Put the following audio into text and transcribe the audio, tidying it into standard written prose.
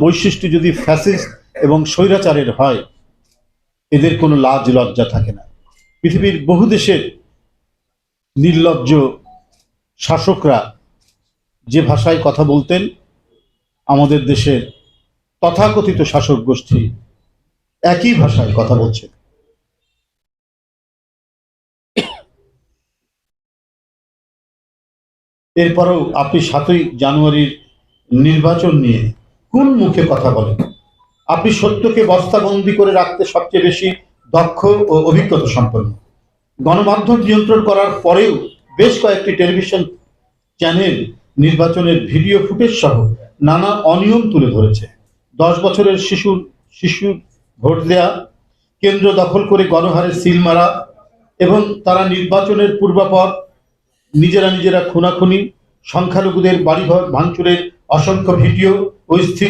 বৈশিষ্ট্য যদি ফ্যাসিস্ট এবং স্বৈরাচারের হয়, এদের কোনো লাজ লজ্জা থাকে না। পৃথিবীর বহু দেশের নির্লজ্জ শাসকরা যে ভাষায় কথা বলতেন, আমাদের দেশের তথাকথিত শাসক গোষ্ঠী একই ভাষায় কথা বলছে। এরপরেও আপনি 7ই জানুয়ারির নির্বাচন নিয়ে কোন মুখে কথা বলেন? আপনি সত্যকে বস্তাবন্দি করে রাখতে সবচেয়ে বেশি দক্ষ ও অভিজ্ঞতা সম্পন্ন। গণমাধ্যম নিয়ন্ত্রণ করার পরেও বেশ কয়েকটি টেলিভিশন চ্যানেল নির্বাচনের ভিডিও ফুটেজ সহ নানা অনিয়ম তুলে ধরেছে। 10 বছরের শিশুর ভোট দেয়া, কেন্দ্র দখল করে গণহারে সিল মারা এবং তারা নির্বাচনের পূর্বাপর নিজেরা খুনাখুনি, সংখ্যালঘুদের বাড়িঘর ভাঙচুরের অসংখ্য ভিডিও ও স্থির